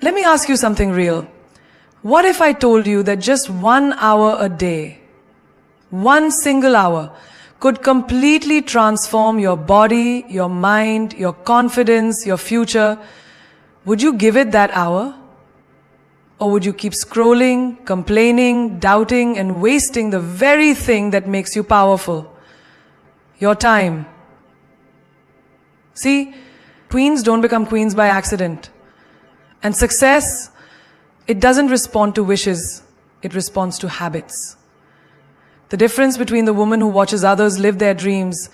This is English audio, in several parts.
Let me ask you something real. What if I told you that just 1 hour a day, 1 single hour, could completely transform your body, your mind, your confidence, your future? Would you give it that hour? Or would you keep scrolling, complaining, doubting, and wasting the very thing that makes you powerful? Your time. See, queens don't become queens by accident. And success, it doesn't respond to wishes, it responds to habits. The difference between the woman who watches others live their dreams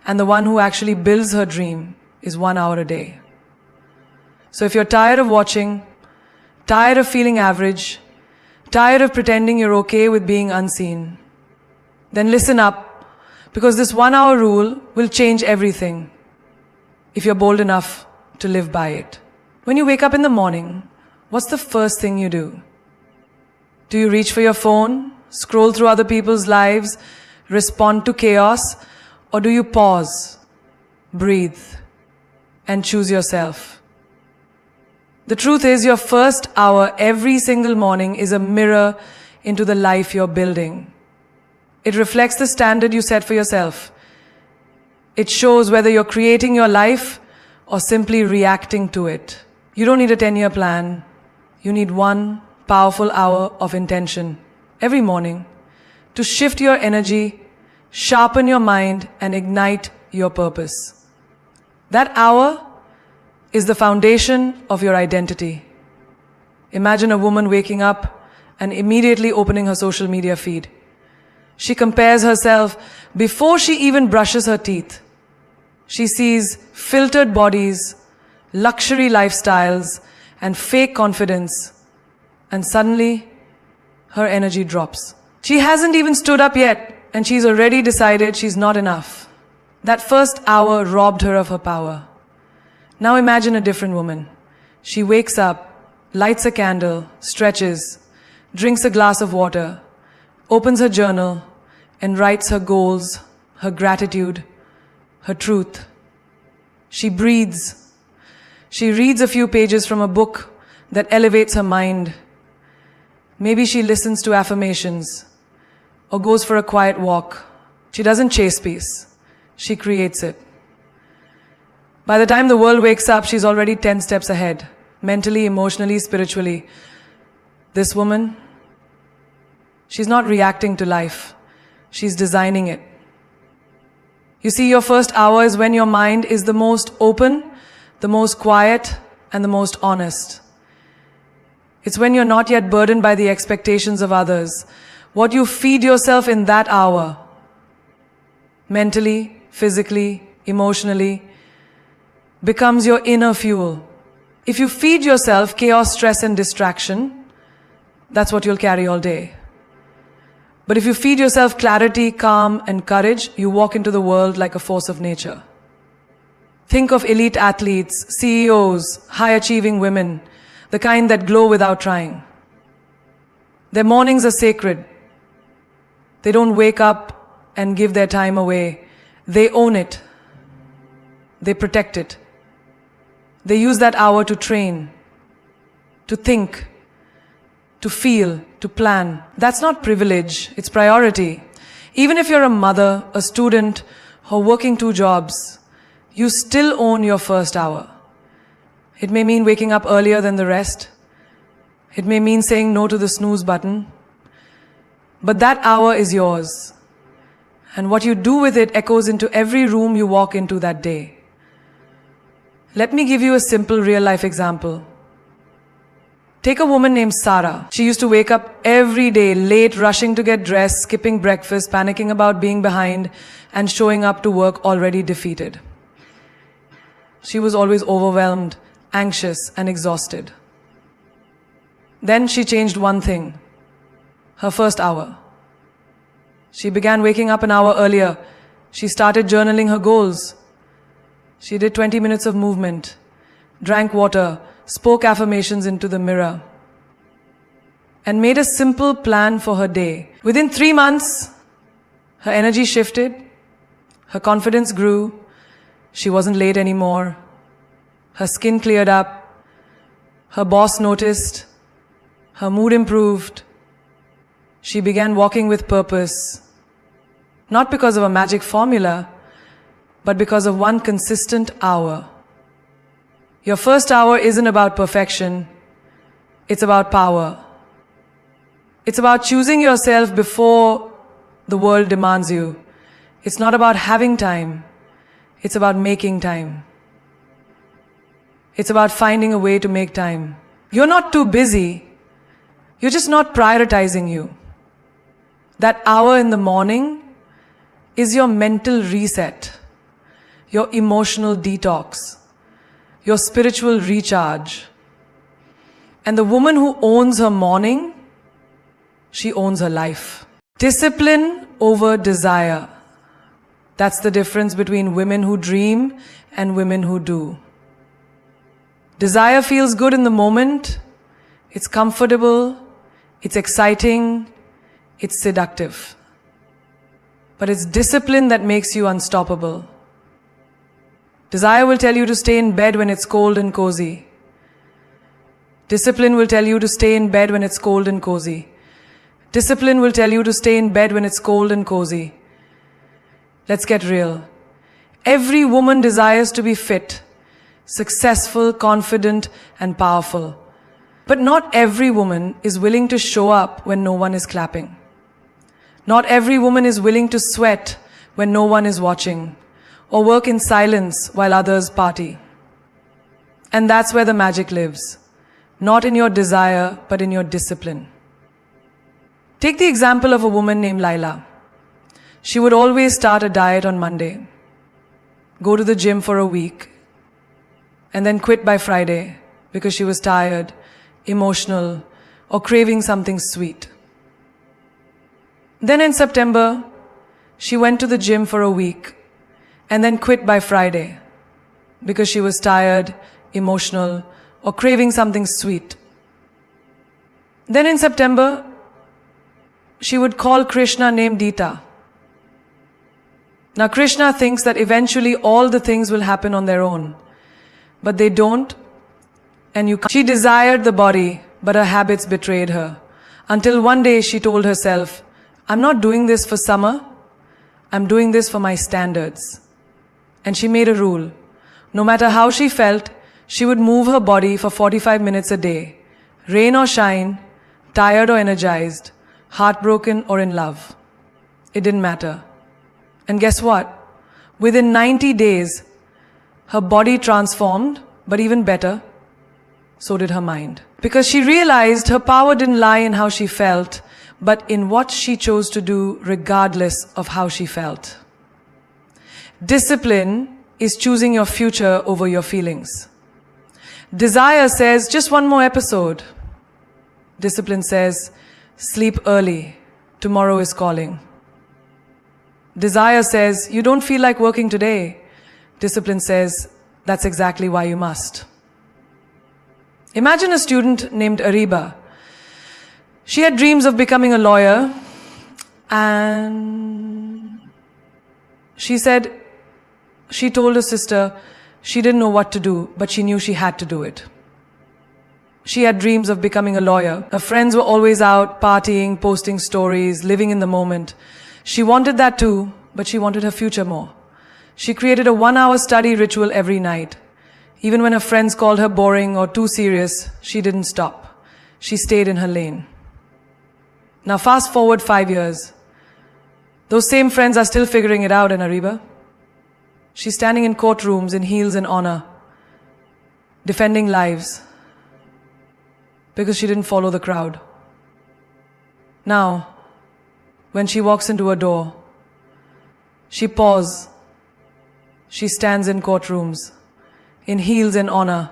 and the one who actually builds her dream is 1 hour a day. So if you're tired of watching, tired of feeling average, tired of pretending you're okay with being unseen, then listen up, because this 1 hour rule will change everything if you're bold enough to live by it. When you wake up in the morning, what's the first thing you do? Do you reach for your phone, scroll through other people's lives, respond to chaos, or do you pause, breathe, and choose yourself? The truth is, your first hour every single morning is a mirror into the life you're building. It reflects the standard you set for yourself. It shows whether you're creating your life or simply reacting to it. You don't need a 10-year plan. You need 1 powerful hour of intention every morning to shift your energy, sharpen your mind, and ignite your purpose. That hour is the foundation of your identity. Imagine a woman waking up and immediately opening her social media feed. She compares herself before she even brushes her teeth. She sees filtered bodies, luxury lifestyles, and fake confidence, and suddenly her energy drops. She hasn't even stood up yet, and she's already decided she's not enough. That first hour robbed her of her power. Now imagine a different woman. She wakes up, lights a candle, stretches, drinks a glass of water, opens her journal, and writes her goals, her gratitude, her truth. She breathes. She reads a few pages from a book that elevates her mind. Maybe she listens to affirmations or goes for a quiet walk. She doesn't chase peace. She creates it. By the time the world wakes up, she's already 10 steps ahead, mentally, emotionally, spiritually. This woman, she's not reacting to life. She's designing it. You see, your first hour is when your mind is the most open, the most quiet, and the most honest. It's when you're not yet burdened by the expectations of others. What you feed yourself in that hour, mentally, physically, emotionally, becomes your inner fuel. If you feed yourself chaos, stress, and distraction, that's what you'll carry all day. But if you feed yourself clarity, calm, and courage, you walk into the world like a force of nature. Think of elite athletes, CEOs, high-achieving women, the kind that glow without trying. Their mornings are sacred. They don't wake up and give their time away. They own it. They protect it. They use that hour to train, to think, to feel, to plan. That's not privilege, it's priority. Even if you're a mother, a student, or working 2 jobs, you still own your first hour. It may mean waking up earlier than the rest. It may mean saying no to the snooze button. But that hour is yours. And what you do with it echoes into every room you walk into that day. Let me give you a simple real-life example. Take a woman named Sarah. She used to wake up every day late, rushing to get dressed, skipping breakfast, panicking about being behind, and showing up to work already defeated. She was always overwhelmed, anxious, and exhausted. Then she changed one thing. Her first hour. She began waking up an hour earlier. She started journaling her goals. She did 20 minutes of movement, drank water, spoke affirmations into the mirror, and made a simple plan for her day. Within 3 months, her energy shifted, her confidence grew, she wasn't late anymore, her skin cleared up, Her boss noticed. Her mood improved. She began walking with purpose. Not because of a magic formula, but because of one consistent hour. Your first hour isn't about perfection. It's about power. It's about choosing yourself before the world demands you. It's not about having time. It's about making time. It's about finding a way to make time. You're not too busy. You're just not prioritizing you. That hour in the morning is your mental reset, your emotional detox, your spiritual recharge. And the woman who owns her morning, she owns her life. Discipline over desire. That's the difference between women who dream and women who do. Desire feels good in the moment. It's comfortable. It's exciting. It's seductive. But it's discipline that makes you unstoppable. Desire will tell you to stay in bed when it's cold and cozy. Discipline will tell you to stay in bed when it's cold and cozy. Discipline will tell you to stay in bed when it's cold and cozy. Let's get real. Every woman desires to be fit, successful, confident, and powerful. But not every woman is willing to show up when no one is clapping. Not every woman is willing to sweat when no one is watching, or work in silence while others party. And that's where the magic lives. Not in your desire, but in your discipline. Take the example of a woman named Laila. She would always start a diet on Monday, go to the gym for a week, and then quit by Friday because she was tired, emotional, or craving something sweet. Then in September, she went to the gym for a week and then quit by Friday because she was tired, emotional, or craving something sweet. Then in September, she would call Krishna named Dita. Now Krishna thinks that eventually all the things will happen on their own, but they don't, and you can't. She desired the body, but her habits betrayed her. Until one day she told herself, I'm not doing this for summer, I'm doing this for my standards. And she made a rule. No matter how she felt, she would move her body for 45 minutes a day, rain or shine, tired or energized, heartbroken or in love. It didn't matter. And guess what? Within 90 days, her body transformed, but even better, so did her mind. Because she realized her power didn't lie in how she felt, but in what she chose to do regardless of how she felt. Discipline is choosing your future over your feelings. Desire says, just one more episode. Discipline says, sleep early, tomorrow is calling. Desire says, you don't feel like working today. Discipline says, that's exactly why you must. Imagine a student named Ariba. She had dreams of becoming a lawyer, and she told her sister she didn't know what to do, but she knew she had to do it. She had dreams of becoming a lawyer. Her friends were always out, partying, posting stories, living in the moment. She wanted that too, but she wanted her future more. She created a 1-hour study ritual every night. Even when her friends called her boring or too serious, she didn't stop. She stayed in her lane. Now fast forward 5 years. Those same friends are still figuring it out in Ariba. She's standing in courtrooms in heels and honor, defending lives, because she didn't follow the crowd. Now, when she walks into a door, she pauses. She stands in courtrooms, in heels and honor,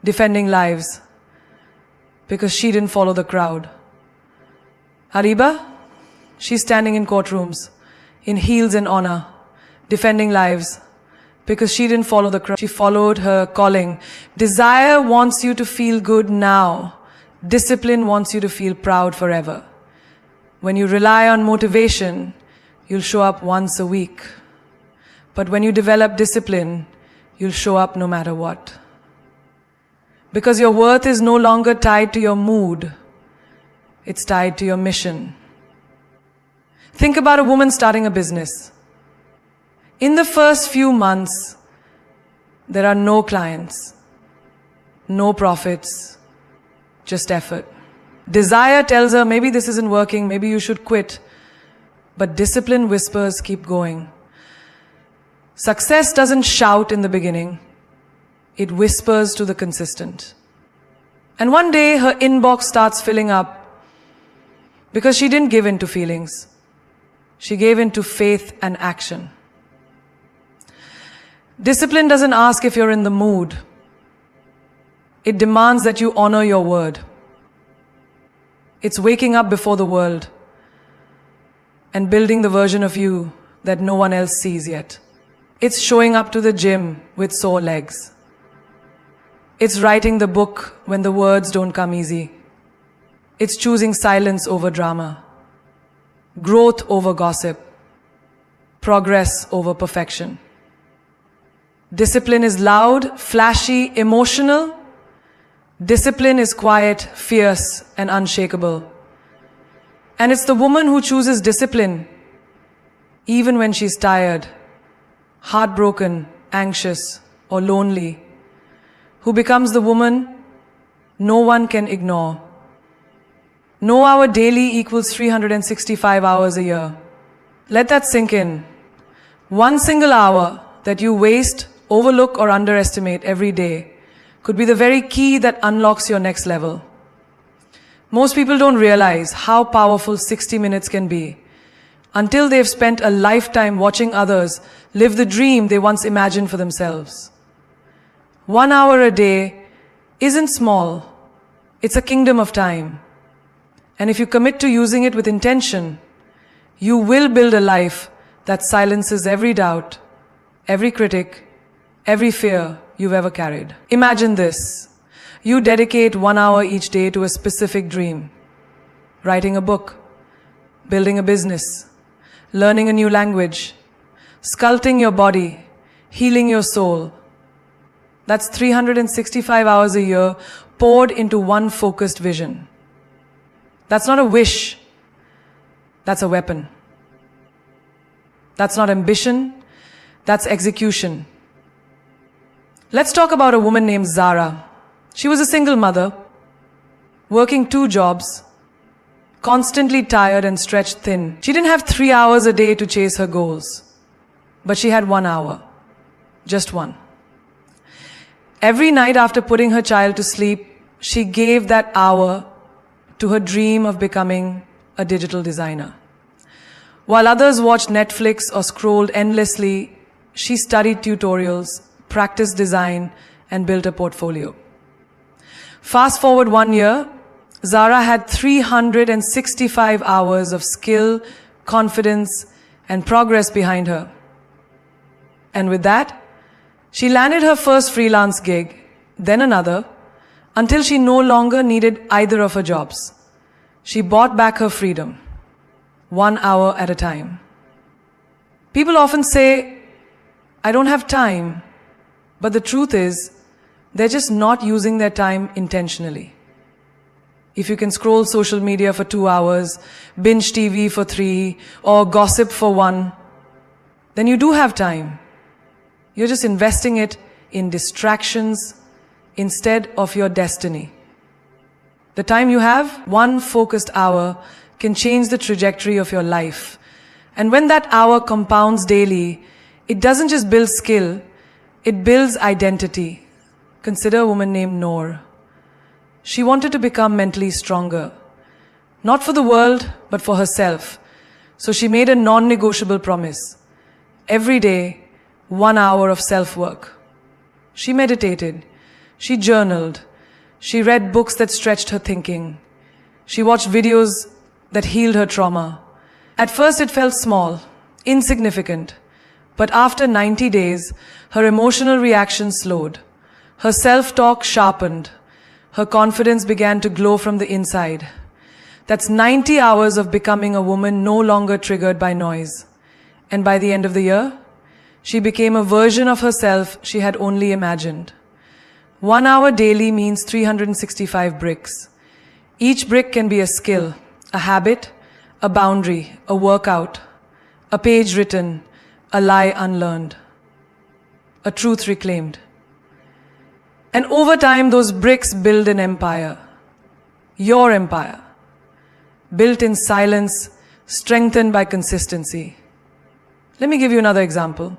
defending lives, because she didn't follow the crowd. Ariba, she's standing in courtrooms, in heels and honor, defending lives, because she didn't follow the crowd. She followed her calling. Desire wants you to feel good now. Discipline wants you to feel proud forever. When you rely on motivation, you'll show up once a week. But when you develop discipline, you'll show up no matter what. Because your worth is no longer tied to your mood. It's tied to your mission. Think about a woman starting a business. In the first few months, there are no clients, no profits, just effort. Desire tells her, maybe this isn't working, maybe you should quit. But discipline whispers, keep going. Success doesn't shout in the beginning. It whispers to the consistent. And one day her inbox starts filling up because she didn't give in to feelings. She gave in to faith and action. Discipline doesn't ask if you're in the mood. It demands that you honor your word. It's waking up before the world and building the version of you that no one else sees yet. It's showing up to the gym with sore legs. It's writing the book when the words don't come easy. It's choosing silence over drama, growth over gossip, progress over perfection. Discipline is loud, flashy, emotional. Discipline is quiet, fierce, and unshakable. And it's the woman who chooses discipline, even when she's tired, heartbroken, anxious, or lonely, who becomes the woman no one can ignore. No hour daily equals 365 hours a year. Let that sink in. One single hour that you waste, overlook, or underestimate every day could be the very key that unlocks your next level. Most people don't realize how powerful 60 minutes can be until they've spent a lifetime watching others live the dream they once imagined for themselves. 1 hour a day isn't small. It's a kingdom of time. And if you commit to using it with intention, you will build a life that silences every doubt, every critic, every fear you've ever carried. Imagine this. You dedicate 1 hour each day to a specific dream. Writing a book, building a business, learning a new language, sculpting your body, healing your soul. That's 365 hours a year poured into one focused vision. That's not a wish. That's a weapon. That's not ambition. That's execution. Let's talk about a woman named Zara. She was a single mother, working 2 jobs, constantly tired and stretched thin. She didn't have 3 hours a day to chase her goals, but she had 1 hour, just one. Every night after putting her child to sleep, she gave that hour to her dream of becoming a digital designer. While others watched Netflix or scrolled endlessly, she studied tutorials, practiced design, and built a portfolio. Fast forward 1 year, Zara had 365 hours of skill, confidence, and progress behind her. And with that, she landed her first freelance gig, then another, until she no longer needed either of her jobs. She bought back her freedom, 1 hour at a time. People often say, I don't have time, but the truth is, they're just not using their time intentionally. If you can scroll social media for 2 hours, binge TV for 3, or gossip for 1, then you do have time. You're just investing it in distractions instead of your destiny. The time you have, 1 focused hour, can change the trajectory of your life. And when that hour compounds daily, it doesn't just build skill, it builds identity. Consider a woman named Noor. She wanted to become mentally stronger, not for the world, but for herself. So she made a non-negotiable promise. Every day, 1 hour of self-work. She meditated. She journaled. She read books that stretched her thinking. She watched videos that healed her trauma. At first it felt small, insignificant. But after 90 days, her emotional reaction slowed. Her self-talk sharpened. Her confidence began to glow from the inside. That's 90 hours of becoming a woman no longer triggered by noise. And by the end of the year, she became a version of herself she had only imagined. 1 hour daily means 365 bricks. Each brick can be a skill, a habit, a boundary, a workout, a page written, a lie unlearned, a truth reclaimed. And over time, those bricks build an empire. Your empire. Built in silence, strengthened by consistency. Let me give you another example.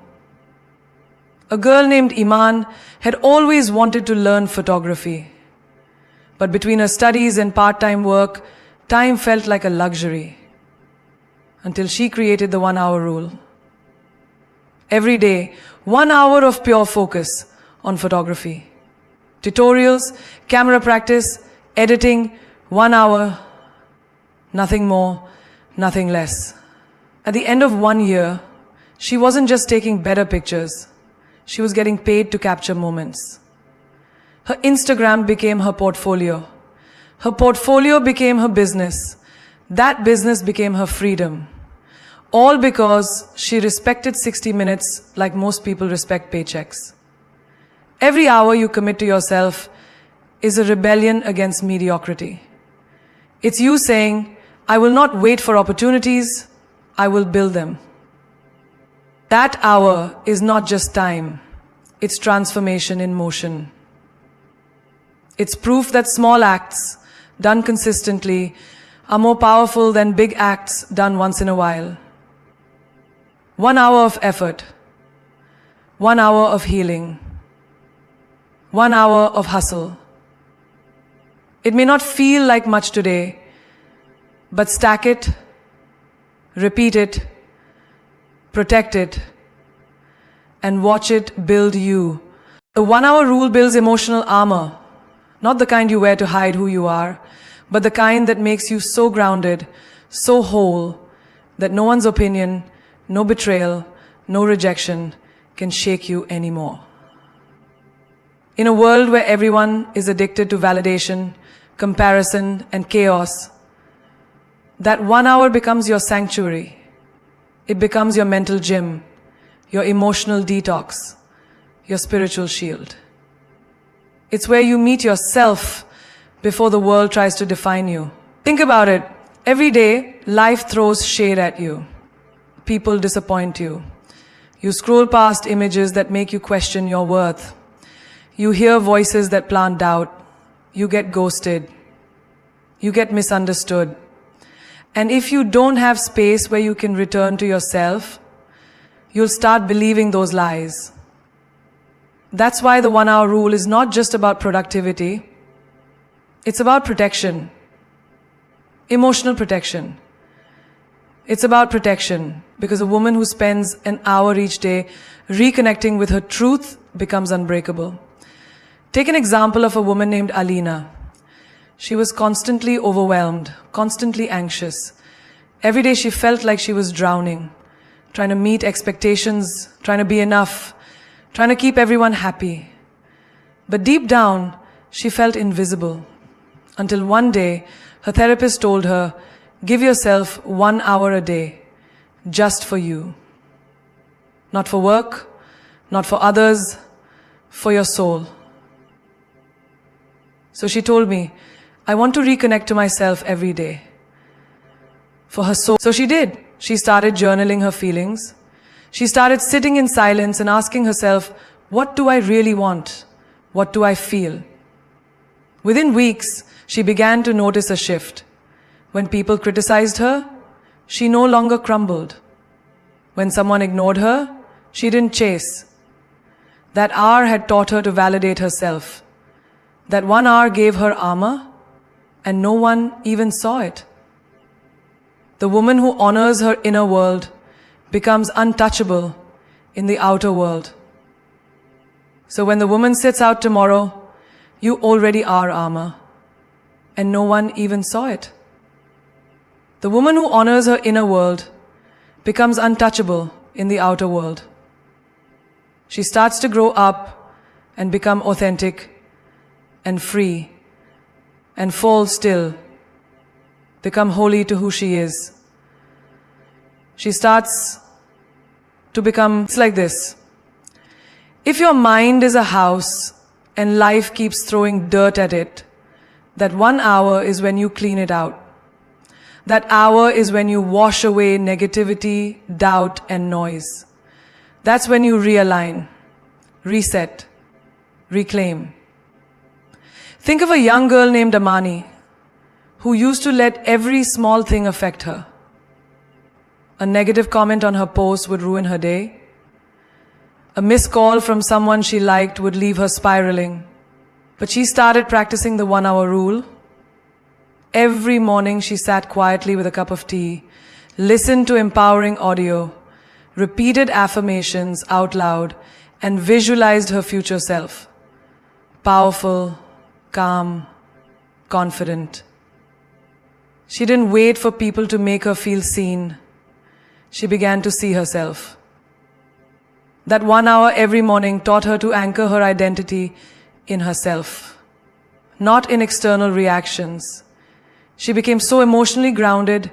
A girl named Iman had always wanted to learn photography. But between her studies and part-time work, time felt like a luxury. Until she created the 1 hour rule. Every day, 1 hour of pure focus on photography. Tutorials, camera practice, editing, 1 hour, nothing more, nothing less. At the end of 1 year, she wasn't just taking better pictures. She was getting paid to capture moments. Her Instagram became her portfolio. Her portfolio became her business. That business became her freedom. All because she respected 60 minutes like most people respect paychecks. Every hour you commit to yourself is a rebellion against mediocrity. It's you saying, I will not wait for opportunities, I will build them. That hour is not just time, it's transformation in motion. It's proof that small acts, done consistently, are more powerful than big acts done once in a while. 1 hour of effort, 1 hour of healing, 1 hour of hustle. It may not feel like much today, but stack it, repeat it, protect it, and watch it build you. The 1 hour rule builds emotional armor, not the kind you wear to hide who you are, but the kind that makes you so grounded, so whole, that no one's opinion, no betrayal, no rejection can shake you anymore. In a world where everyone is addicted to validation, comparison, and chaos, that 1 hour becomes your sanctuary. It becomes your mental gym, your emotional detox, your spiritual shield. It's where you meet yourself before the world tries to define you. Think about it. Every day, life throws shade at you. People disappoint you. You scroll past images that make you question your worth. You hear voices that plant doubt. You get ghosted. You get misunderstood. And if you don't have space where you can return to yourself, you'll start believing those lies. That's why the 1 hour rule is not just about productivity. It's about protection. Emotional protection. It's about protection because a woman who spends an hour each day reconnecting with her truth becomes unbreakable. Take an example of a woman named Alina. She was constantly overwhelmed, constantly anxious. Every day she felt like she was drowning, trying to meet expectations, trying to be enough, trying to keep everyone happy. But deep down, she felt invisible. Until one day, her therapist told her, give yourself 1 hour a day, just for you. Not for work, not for others, for your soul. So she told me, I want to reconnect to myself every day. For her soul. So she did. She started journaling her feelings. She started sitting in silence and asking herself, what do I really want? What do I feel? Within weeks, she began to notice a shift. When people criticized her, she no longer crumbled. When someone ignored her, she didn't chase. That hour had taught her to validate herself. That 1 hour gave her armor, and no one even saw it. The woman who honors her inner world becomes untouchable in the outer world. So when the woman sits out tomorrow, you already are armor, and no one even saw it. The woman who honors her inner world becomes untouchable in the outer world. She starts to grow up and become authentic and free and fall still, become holy to who she is. She starts to become, it's like this. If your mind is a house and life keeps throwing dirt at it, that 1 hour is when you clean it out. That hour is when you wash away negativity, doubt, and noise. That's when you realign, reset, reclaim. Think of a young girl named Amani, who used to let every small thing affect her. A negative comment on her post would ruin her day. A missed call from someone she liked would leave her spiraling. But she started practicing the 1 hour rule. Every morning she sat quietly with a cup of tea, listened to empowering audio, repeated affirmations out loud, and visualized her future self. Powerful, calm, confident. She didn't wait for people to make her feel seen. She began to see herself. That 1 hour every morning taught her to anchor her identity in herself, not in external reactions. She became so emotionally grounded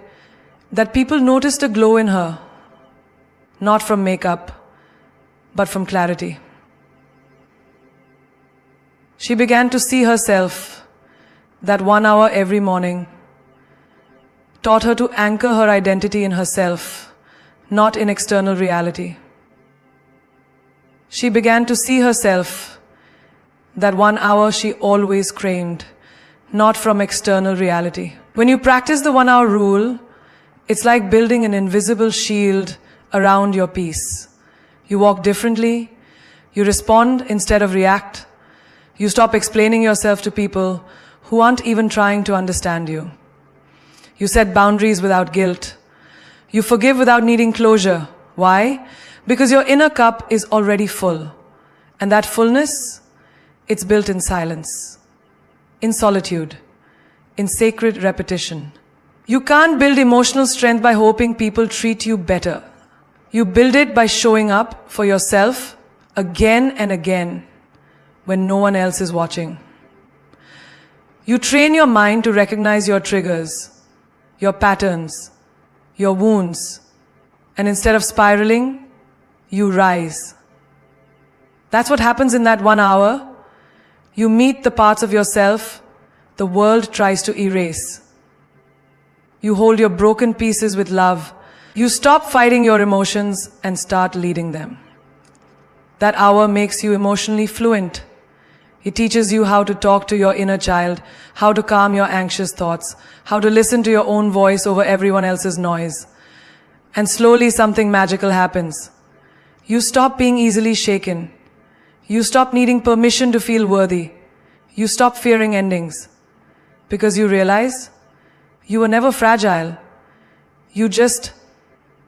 that people noticed a glow in her, not from makeup, but from clarity. She began to see herself. That 1 hour every morning taught her to anchor her identity in herself, not in external reality. She began to see herself. That 1 hour she always craved, not from external reality. When you practice the 1 hour rule, it's like building an invisible shield around your peace. You walk differently, you respond instead of react, you stop explaining yourself to people who aren't even trying to understand you. You set boundaries without guilt. You forgive without needing closure. Why? Because your inner cup is already full. And that fullness, it's built in silence, in solitude, in sacred repetition. You can't build emotional strength by hoping people treat you better. You build it by showing up for yourself again and again when no one else is watching. You train your mind to recognize your triggers, your patterns, your wounds, and instead of spiraling, you rise. That's what happens in that 1 hour. You meet the parts of yourself the world tries to erase. You hold your broken pieces with love. You stop fighting your emotions and start leading them. That hour makes you emotionally fluent. It teaches you how to talk to your inner child, how to calm your anxious thoughts, how to listen to your own voice over everyone else's noise. And slowly something magical happens. You stop being easily shaken. You stop needing permission to feel worthy. You stop fearing endings. Because you realize you were never fragile. You just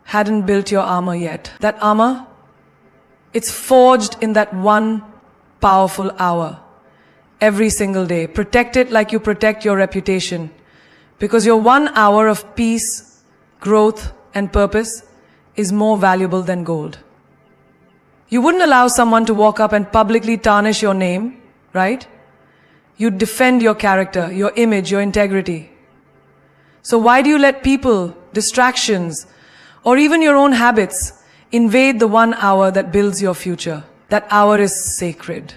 hadn't built your armor yet. That armor, it's forged in that one powerful hour. Every single day. Protect it like you protect your reputation. Because your 1 hour of peace, growth, and purpose is more valuable than gold. You wouldn't allow someone to walk up and publicly tarnish your name, right? You'd defend your character, your image, your integrity. So why do you let people, distractions, or even your own habits invade the 1 hour that builds your future? That hour is sacred.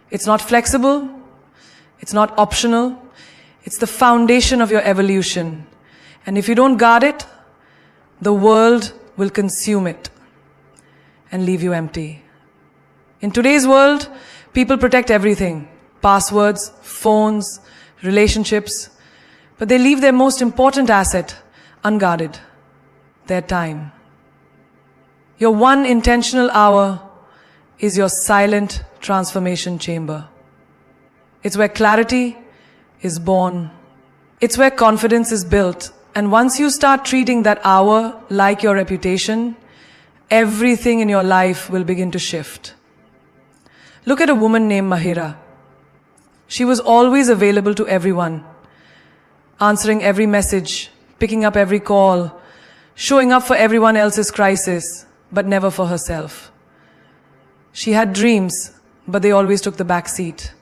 It's not flexible. It's not optional. It's the foundation of your evolution. And if you don't guard it, the world will consume it and leave you empty. In today's world, people protect everything. Passwords, phones, relationships. But they leave their most important asset unguarded. Their time. Your one intentional hour is your silent transformation chamber. It's where clarity is born. It's where confidence is built. And once you start treating that hour like your reputation, everything in your life will begin to shift. Look at a woman named Mahira. She was always available to everyone, answering every message, picking up every call, showing up for everyone else's crisis, but never for herself. She had dreams, but they always took the back seat.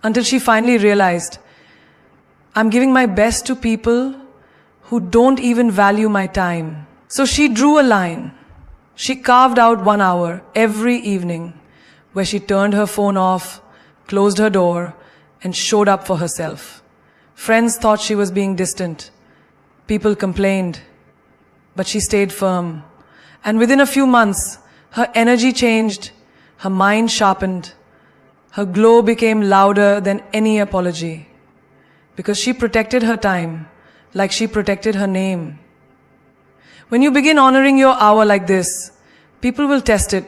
Until she finally realized, I'm giving my best to people who don't even value my time. So she drew a line. She carved out 1 hour every evening, where she turned her phone off, closed her door, and showed up for herself. Friends thought she was being distant. People complained, but she stayed firm. And within a few months, her energy changed, her mind sharpened, her glow became louder than any apology, because she protected her time like she protected her name. When you begin honoring your hour like this, people will test it.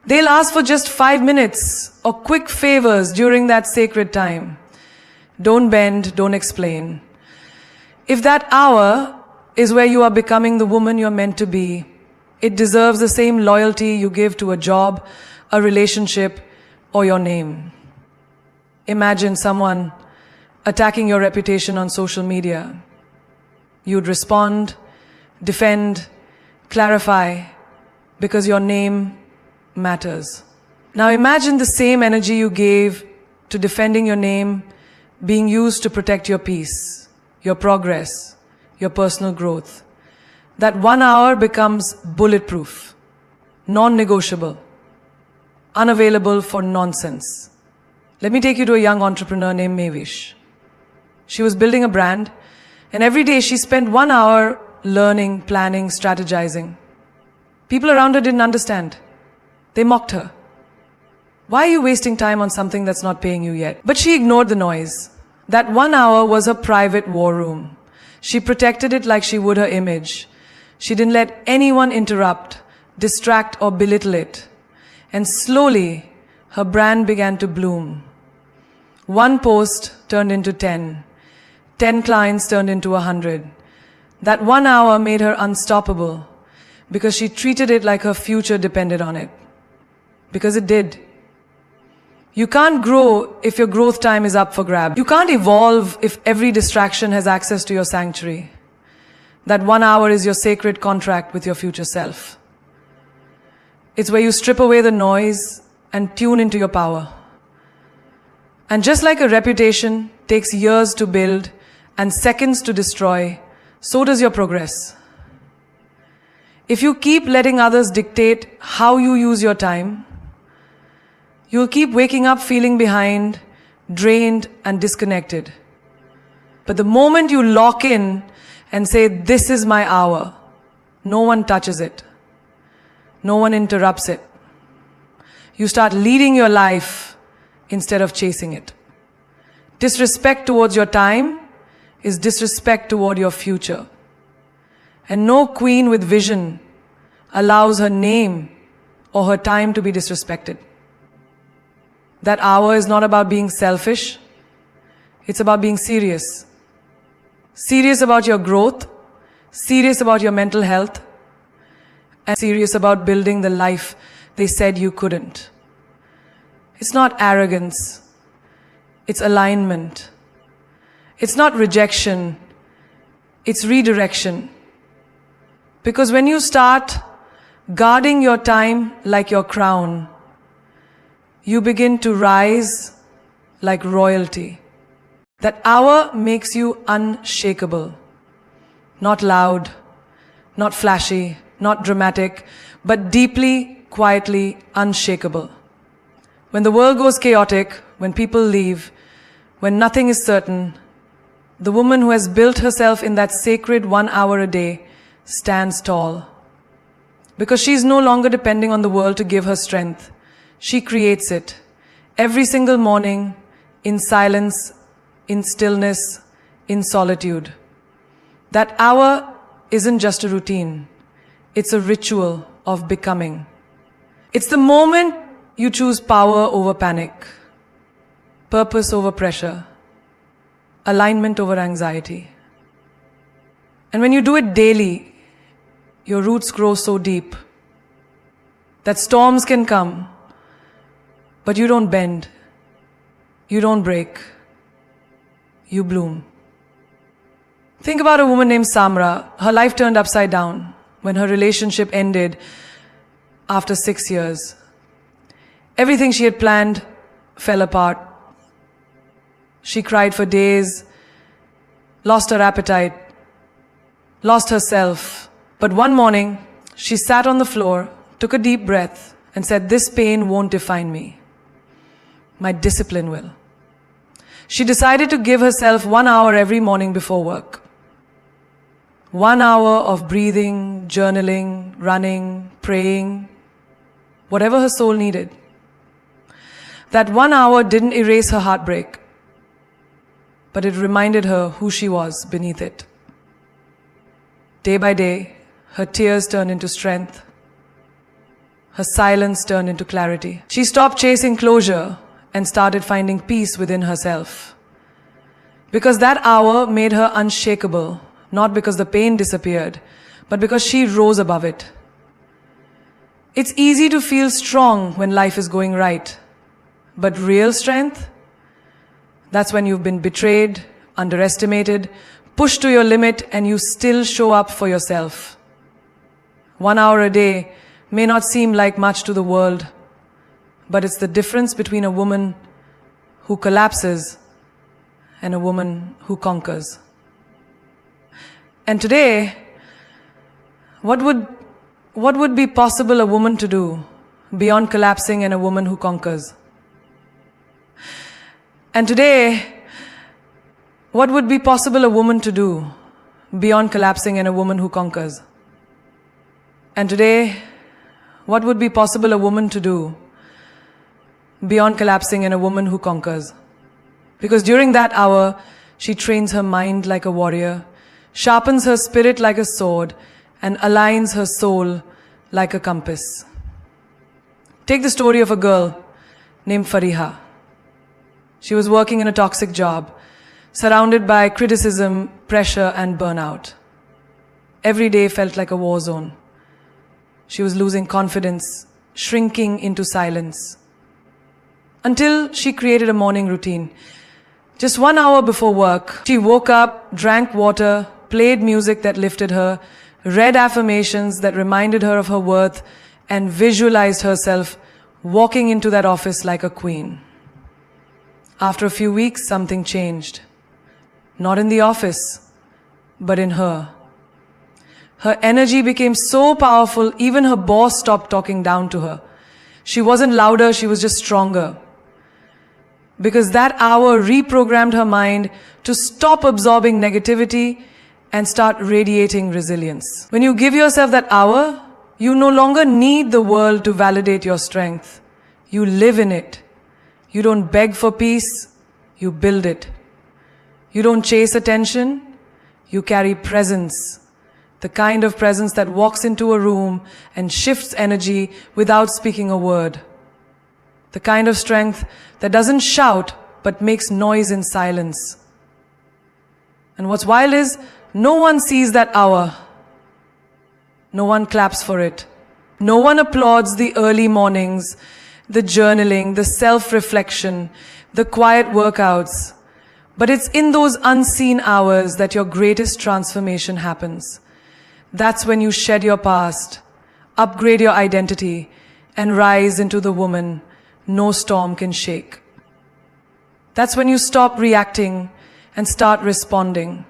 They'll ask for just 5 minutes or quick favors during that sacred time. Don't bend, don't explain. If that hour is where you are becoming the woman you're meant to be, it deserves the same loyalty you give to a job, a relationship, or your name. Imagine someone attacking your reputation on social media. You'd respond, defend, clarify, because your name matters. Now imagine the same energy you gave to defending your name being used to protect your peace, your progress, your personal growth. That 1 hour becomes bulletproof, non-negotiable, unavailable for nonsense. Let me take you to a young entrepreneur named Mavish. She was building a brand, and every day she spent 1 hour learning, planning, strategizing. People around her didn't understand. They mocked her. Why are you wasting time on something that's not paying you yet? But she ignored the noise. That 1 hour was her private war room. She protected it like she would her image. She didn't let anyone interrupt, distract, or belittle it. And slowly, her brand began to bloom. 1 post turned into 10. 10 clients turned into 100. That 1 hour made her unstoppable because she treated it like her future depended on it. Because it did. You can't grow if your growth time is up for grabs. You can't evolve if every distraction has access to your sanctuary. That 1 hour is your sacred contract with your future self. It's where you strip away the noise and tune into your power. And just like a reputation takes years to build and seconds to destroy, so does your progress. If you keep letting others dictate how you use your time, you'll keep waking up feeling behind, drained, and disconnected. But the moment you lock in and say, "This is my hour," no one touches it. No one interrupts it. You start leading your life instead of chasing it. Disrespect towards your time is disrespect toward your future. And no queen with vision allows her name or her time to be disrespected. That hour is not about being selfish. It's about being serious. Serious about your growth, serious about your mental health, and serious about building the life they said you couldn't. It's not arrogance. It's alignment. It's not rejection. It's redirection. Because when you start guarding your time like your crown, you begin to rise like royalty. That hour makes you unshakable. Not loud, not flashy, not dramatic, but deeply, quietly unshakable. When the world goes chaotic, when people leave, when nothing is certain, the woman who has built herself in that sacred 1 hour a day stands tall. Because she's no longer depending on the world to give her strength. She creates it. Every single morning, in silence, in stillness, in solitude. That hour isn't just a routine. It's a ritual of becoming. It's the moment you choose power over panic, purpose over pressure, alignment over anxiety. And when you do it daily, your roots grow so deep that storms can come, but you don't bend, you don't break, you bloom. Think about a woman named Samra. Her life turned upside down when her relationship ended after 6 years. Everything she had planned fell apart. She cried for days, lost her appetite, lost herself. But one morning, she sat on the floor, took a deep breath, and said, "This pain won't define me. My discipline will." She decided to give herself 1 hour every morning before work. 1 hour of breathing, journaling, running, praying, whatever her soul needed. That 1 hour didn't erase her heartbreak, but it reminded her who she was beneath it. Day by day, her tears turned into strength. Her silence turned into clarity. She stopped chasing closure and started finding peace within herself. Because that hour made her unshakable, not because the pain disappeared, but because she rose above it. It's easy to feel strong when life is going right, but real strength, that's when you've been betrayed, underestimated, pushed to your limit, and you still show up for yourself. 1 hour a day may not seem like much to the world, but it's the difference between a woman who collapses and a woman who conquers. And today, what would be possible a woman to do beyond collapsing and a woman who conquers? And today, what would be possible a woman to do beyond collapsing and a woman who conquers? And today, what would be possible a woman to do beyond collapsing and a woman who conquers? Because during that hour, she trains her mind like a warrior, sharpens her spirit like a sword, and aligns her soul like a compass. Take the story of a girl named Fariha. She was working in a toxic job, surrounded by criticism, pressure, and burnout. Every day felt like a war zone. She was losing confidence, shrinking into silence. Until she created a morning routine. Just 1 hour before work, she woke up, drank water, played music that lifted her, read affirmations that reminded her of her worth, and visualized herself walking into that office like a queen. After a few weeks, something changed. Not in the office, but in her. Her energy became so powerful, even her boss stopped talking down to her. She wasn't louder, she was just stronger. Because that hour reprogrammed her mind to stop absorbing negativity and start radiating resilience. When you give yourself that hour, you no longer need the world to validate your strength. You live in it. You don't beg for peace, you build it. You don't chase attention, you carry presence. The kind of presence that walks into a room and shifts energy without speaking a word. The kind of strength that doesn't shout but makes noise in silence. And what's wild is, no one sees that hour. No one claps for it. No one applauds the early mornings, the journaling, the self-reflection, the quiet workouts. But it's in those unseen hours that your greatest transformation happens. That's when you shed your past, upgrade your identity, and rise into the woman no storm can shake. That's when you stop reacting and start responding.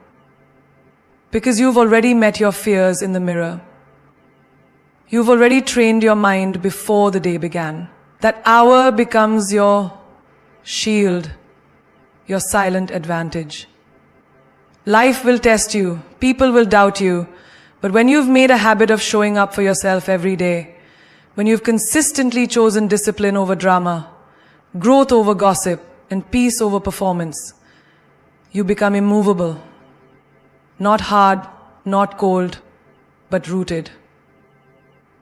Because you've already met your fears in the mirror. You've already trained your mind before the day began. That hour becomes your shield, your silent advantage. Life will test you, people will doubt you, but when you've made a habit of showing up for yourself every day, when you've consistently chosen discipline over drama, growth over gossip, and peace over performance, you become immovable. Not hard, not cold, but rooted.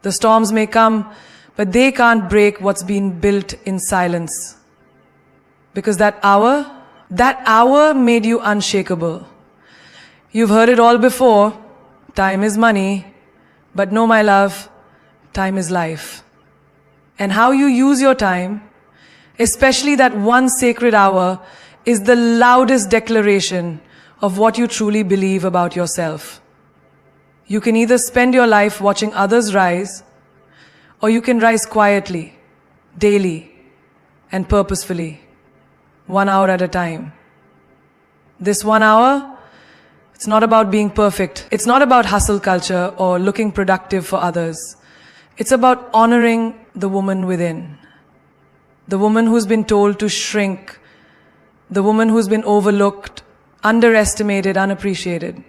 The storms may come, but they can't break what's been built in silence. Because that hour made you unshakable. You've heard it all before. Time is money. But no, my love, time is life. And how you use your time, especially that one sacred hour, is the loudest declaration of what you truly believe about yourself. You can either spend your life watching others rise, or you can rise quietly, daily, and purposefully, 1 hour at a time. This 1 hour, it's not about being perfect. It's not about hustle culture or looking productive for others. It's about honoring the woman within. The woman who's been told to shrink. The woman who's been overlooked, underestimated, unappreciated.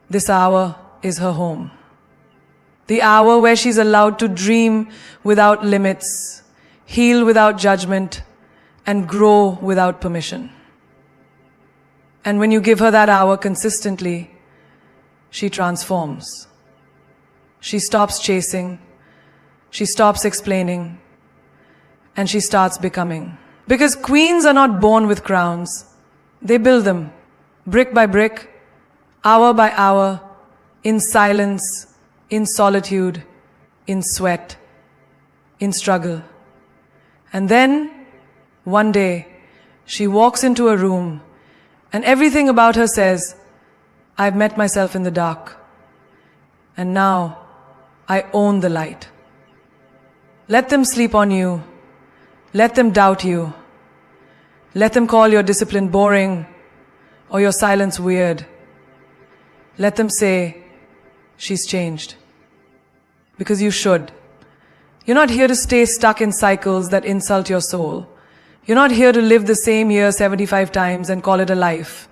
This hour is her home. The hour where she's allowed to dream without limits, heal without judgment, and grow without permission. And when you give her that hour consistently, she transforms. She stops chasing, she stops explaining, and she starts becoming. Because queens are not born with crowns. They build them, brick by brick, hour by hour, in silence, in solitude, in sweat, in struggle. And then, one day, she walks into a room and everything about her says, I've met myself in the dark. And now, I own the light. Let them sleep on you. Let them doubt you. Let them call your discipline boring or your silence weird. Let them say, she's changed. Because you should. You're not here to stay stuck in cycles that insult your soul. You're not here to live the same year 75 times and call it a life.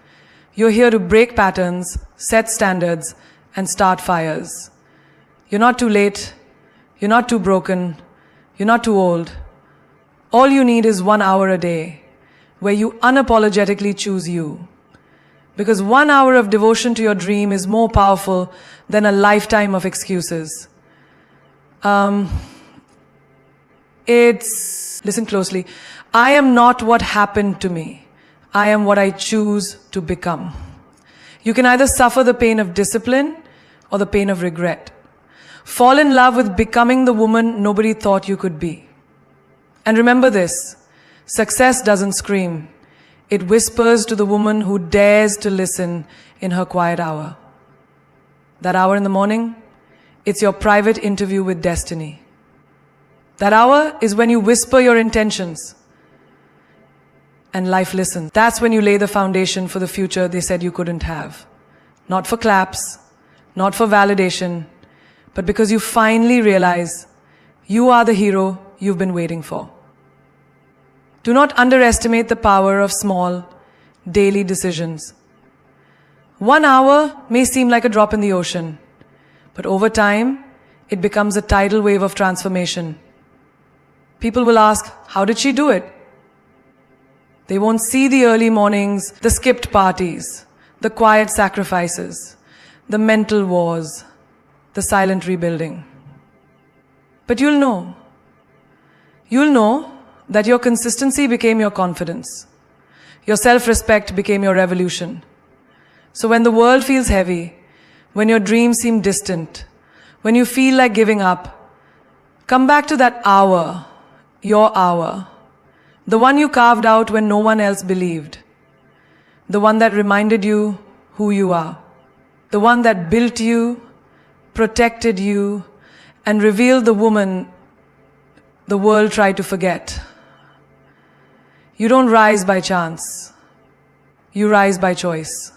You're here to break patterns, set standards, and start fires. You're not too late. You're not too broken. You're not too old. All you need is 1 hour a day where you unapologetically choose you. Because 1 hour of devotion to your dream is more powerful than a lifetime of excuses. Listen closely. I am not what happened to me. I am what I choose to become. You can either suffer the pain of discipline or the pain of regret. Fall in love with becoming the woman nobody thought you could be. And remember this, success doesn't scream. It whispers to the woman who dares to listen in her quiet hour. That hour in the morning, it's your private interview with destiny. That hour is when you whisper your intentions and life listens. That's when you lay the foundation for the future they said you couldn't have. Not for claps, not for validation, but because you finally realize you are the hero you've been waiting for. Do not underestimate the power of small, daily decisions. 1 hour may seem like a drop in the ocean, but over time, it becomes a tidal wave of transformation. People will ask, how did she do it? They won't see the early mornings, the skipped parties, the quiet sacrifices, the mental wars, the silent rebuilding. But you'll know. You'll know that your consistency became your confidence. Your self-respect became your revolution. So when the world feels heavy, when your dreams seem distant, when you feel like giving up, come back to that hour, your hour, the one you carved out when no one else believed, the one that reminded you who you are, the one that built you, protected you, and revealed the woman the world tried to forget. You don't rise by chance. You rise by choice.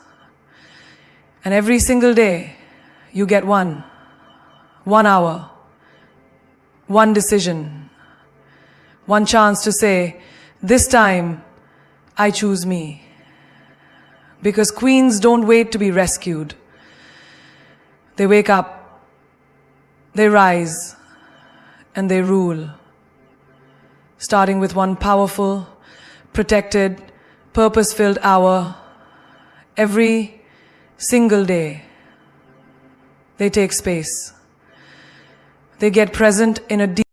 And every single day, you get 1 hour, 1 decision, 1 chance to say, this time, I choose me. Because queens don't wait to be rescued. They wake up, they rise, and they rule. Starting with 1 powerful, protected, purpose-filled hour every single day. They take space. They get present in a deep